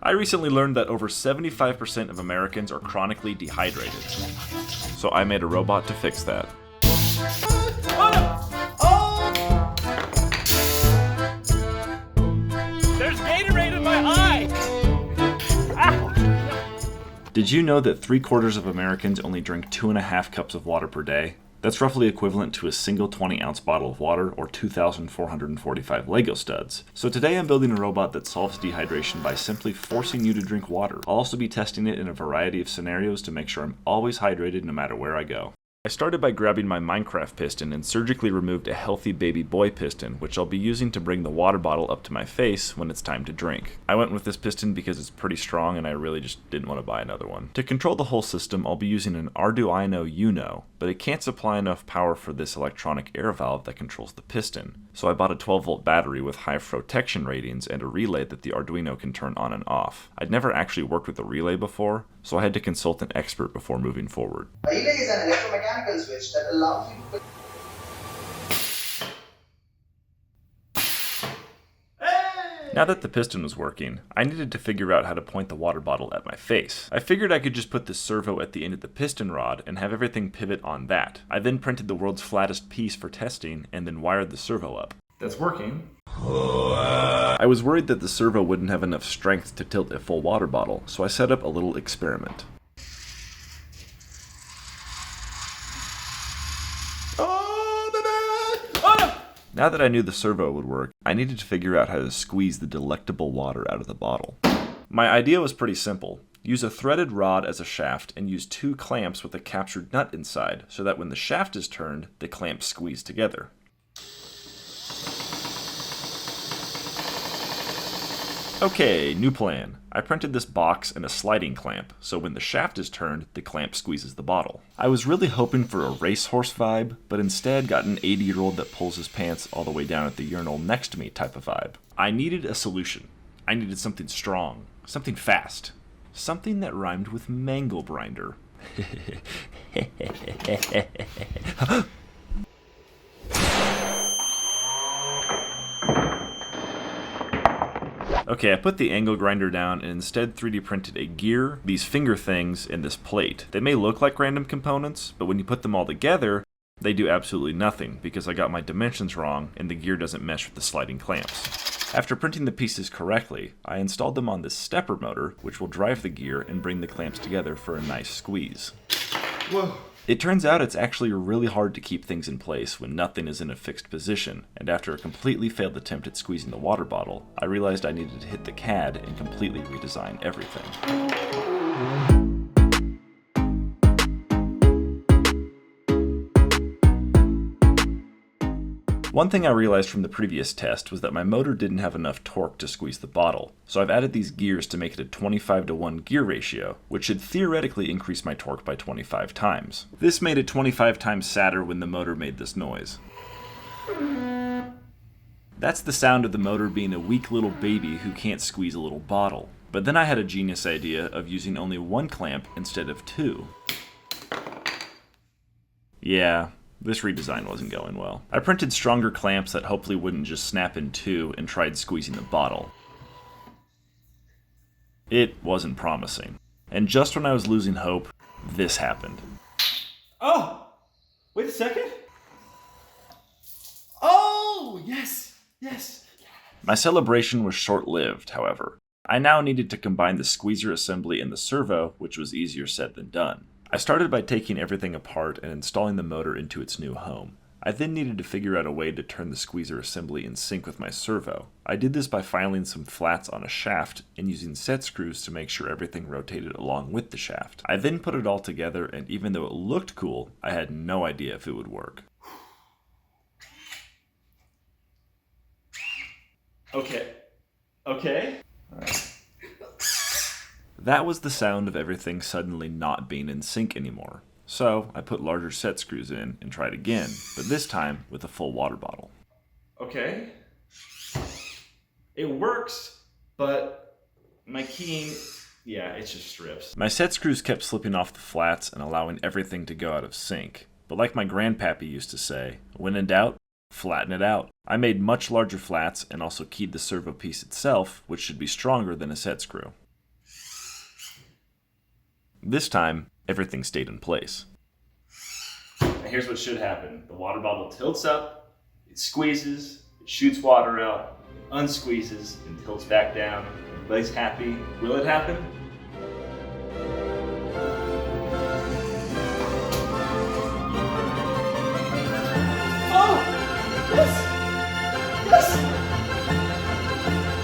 I recently learned that over 75% of Americans are chronically dehydrated. So I made a robot to fix that. There's Gatorade in my eye! Did you know that 3/4 of Americans only drink 2.5 cups of water per day? That's roughly equivalent to a single 20-ounce bottle of water or 2,445 Lego studs. So today I'm building a robot that solves dehydration by simply forcing you to drink water. I'll also be testing it in a variety of scenarios to make sure I'm always hydrated no matter where I go. I started by grabbing my Minecraft piston and surgically removed a healthy baby boy piston, which I'll be using to bring the water bottle up to my face when it's time to drink. I went with this piston because it's pretty strong and I really just didn't want to buy another one. To control the whole system, I'll be using an Arduino Uno, but it can't supply enough power for this electronic air valve that controls the piston. So I bought a 12-volt battery with high protection ratings and a relay that the Arduino can turn on and off. I'd never actually worked with a relay before, so I had to consult an expert before moving forward. A relay is an electromechanical switch that allows you to... Now that the piston was working, I needed to figure out how to point the water bottle at my face. I figured I could just put the servo at the end of the piston rod and have everything pivot on that. I then printed the world's flattest piece for testing and then wired the servo up. That's working. I was worried that the servo wouldn't have enough strength to tilt a full water bottle, so I set up a little experiment. Now that I knew the servo would work, I needed to figure out how to squeeze the delectable water out of the bottle. My idea was pretty simple. Use a threaded rod as a shaft and use 2 clamps with a captured nut inside so that when the shaft is turned, the clamps squeeze together. Okay, new plan. I printed this box and a sliding clamp, so when the shaft is turned, the clamp squeezes the bottle. I was really hoping for a racehorse vibe, but instead got an 80-year-old that pulls his pants all the way down at the urinal next to me type of vibe. I needed a solution. I needed something strong, something fast, something that rhymed with mangle grinder. Okay, I put the angle grinder down and instead 3D printed a gear, these finger things, and this plate. They may look like random components, but when you put them all together, they do absolutely nothing because I got my dimensions wrong and the gear doesn't mesh with the sliding clamps. After printing the pieces correctly, I installed them on this stepper motor, which will drive the gear and bring the clamps together for a nice squeeze. Whoa. It turns out it's actually really hard to keep things in place when nothing is in a fixed position, and after a completely failed attempt at squeezing the water bottle, I realized I needed to hit the CAD and completely redesign everything. One thing I realized from the previous test was that my motor didn't have enough torque to squeeze the bottle, so I've added these gears to make it a 25:1 gear ratio, which should theoretically increase my torque by 25 times. This made it 25 times sadder when the motor made this noise. That's the sound of the motor being a weak little baby who can't squeeze a little bottle. But then I had a genius idea of using only 1 clamp instead of 2. Yeah. This redesign wasn't going well. I printed stronger clamps that hopefully wouldn't just snap in 2 and tried squeezing the bottle. It wasn't promising. And just when I was losing hope, this happened. Oh! Wait a second. Oh! Yes! Yes! My celebration was short-lived, however. I now needed to combine the squeezer assembly and the servo, which was easier said than done. I started by taking everything apart and installing the motor into its new home. I then needed to figure out a way to turn the squeezer assembly in sync with my servo. I did this by filing some flats on a shaft and using set screws to make sure everything rotated along with the shaft. I then put it all together, and even though it looked cool, I had no idea if it would work. Okay. Okay? That was the sound of everything suddenly not being in sync anymore. So I put larger set screws in and tried again, but this time with a full water bottle. Okay. It works, but my keying, yeah, it just strips. My set screws kept slipping off the flats and allowing everything to go out of sync. But like my grandpappy used to say, when in doubt, flatten it out. I made much larger flats and also keyed the servo piece itself, which should be stronger than a set screw. This time, everything stayed in place. And here's what should happen. The water bottle tilts up, it squeezes, it shoots water out, it unsqueezes, and tilts back down. Everybody's happy. Will it happen? Oh! Yes! Yes!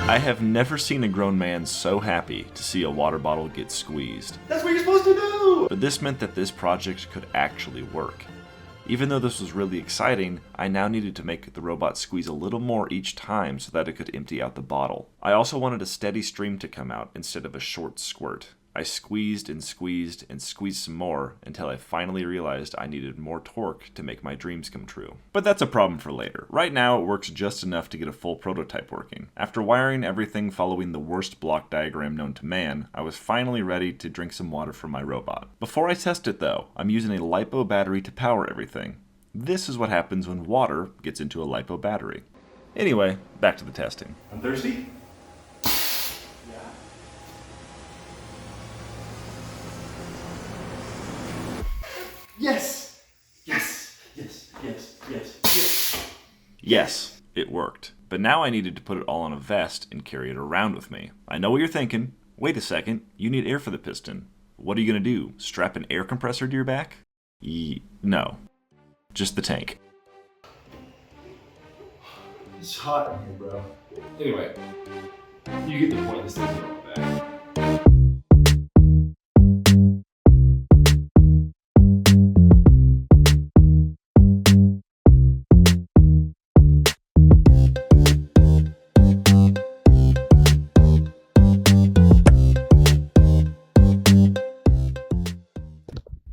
I have never seen a grown man so happy to see a water bottle get squeezed. That's what you're supposed to do! But this meant that this project could actually work. Even though this was really exciting, I now needed to make the robot squeeze a little more each time so that it could empty out the bottle. I also wanted a steady stream to come out instead of a short squirt. I squeezed and squeezed and squeezed some more until I finally realized I needed more torque to make my dreams come true. But that's a problem for later. Right now it works just enough to get a full prototype working. After wiring everything following the worst block diagram known to man, I was finally ready to drink some water from my robot. Before I test it though, I'm using a LiPo battery to power everything. This is what happens when water gets into a LiPo battery. Anyway, back to the testing. I'm thirsty? Yes! Yes! Yes! Yes! Yes! Yes! Yes, it worked. But now I needed to put it all on a vest and carry it around with me. I know what you're thinking. Wait a second, you need air for the piston. What are you gonna do? Strap an air compressor to your back? No. Just the tank. It's hot in here, bro. Anyway, you get the point. This thing's going back.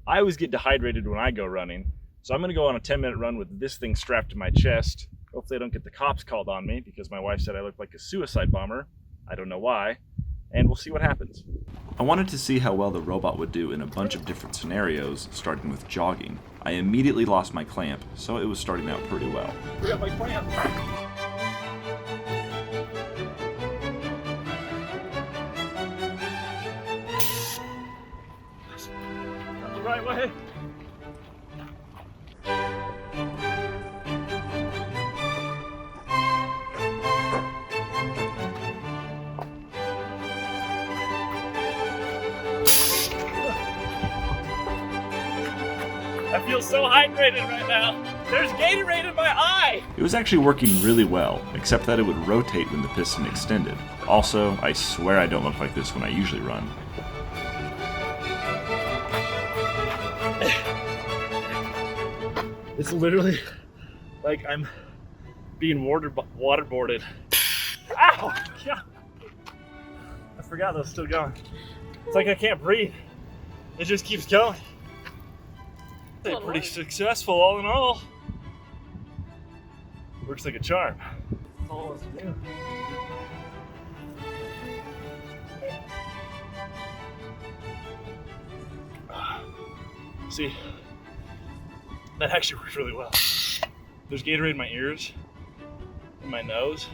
I always get dehydrated when I go running, so I'm going to go on a 10-minute run with this thing strapped to my chest. Hopefully I don't get the cops called on me because my wife said I look like a suicide bomber. I don't know why, and we'll see what happens. I wanted to see how well the robot would do in a bunch of different scenarios, starting with jogging. I immediately lost my clamp, so it was starting out pretty well. I got my clamp. Not the right way. I feel so hydrated right now. There's Gatorade in my eye. It was actually working really well, except that it would rotate when the piston extended. Also, I swear I don't look like this when I usually run. It's literally like I'm being waterboarded. Ow! Yeah. I forgot that was still going. It's like I can't breathe. It just keeps going. They're pretty successful all in all. Works like a charm. That's all it wants to do. See, that actually worked really well. There's Gatorade in my ears, in my nose.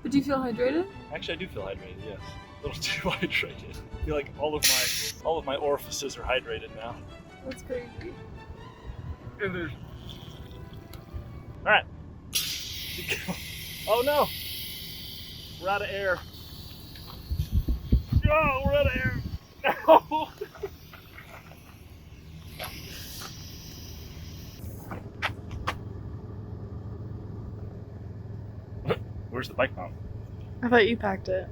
But do you feel hydrated? Actually, I do feel hydrated, yes. A little too hydrated. I feel like all of my orifices are hydrated now. That's crazy. And there's... Alright. Oh no! We're out of air. Oh, we're out of air. No! Where's the bike pump? I thought you packed it.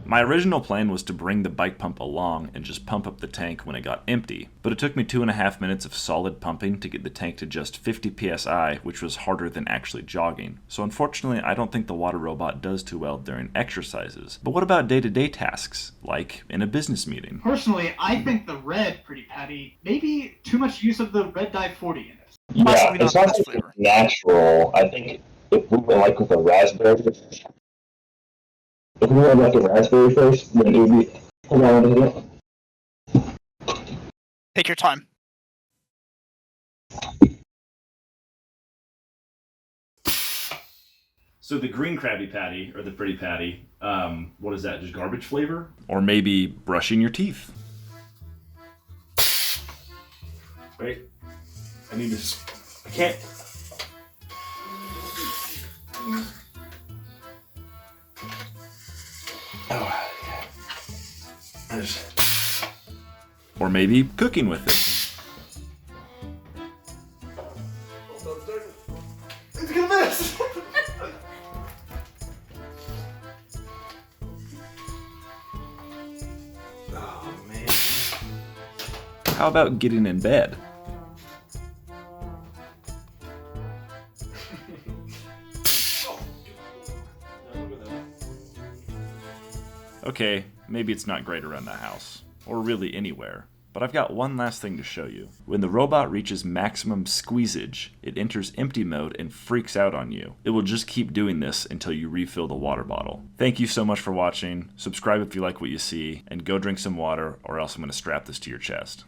My original plan was to bring the bike pump along and just pump up the tank when it got empty, but it took me 2.5 minutes of solid pumping to get the tank to just 50 psi, which was harder than actually jogging. So unfortunately, I don't think the water robot does too well during exercises. But what about day-to-day tasks, like in a business meeting? Personally, I think the red Pretty Patty, maybe too much use of the red dye 40 in it. Yeah, Possibly it's not not the best like flavor. it's natural. I think if we went like with a raspberry, if we went like a raspberry first, then it would be. Hold on a minute. Take your time. So the green Krabby Patty, or the Pretty Patty, what is that, just garbage flavor? Or maybe brushing your teeth. Wait. I need to. I can't. Oh, okay. Or maybe cooking with it. It's gonna miss! Oh, man. How about getting in bed? Okay, maybe it's not great around the house, or really anywhere, but I've got one last thing to show you. When the robot reaches maximum squeezage, it enters empty mode and freaks out on you. It will just keep doing this until you refill the water bottle. Thank you so much for watching, subscribe if you like what you see, and go drink some water or else I'm going to strap this to your chest.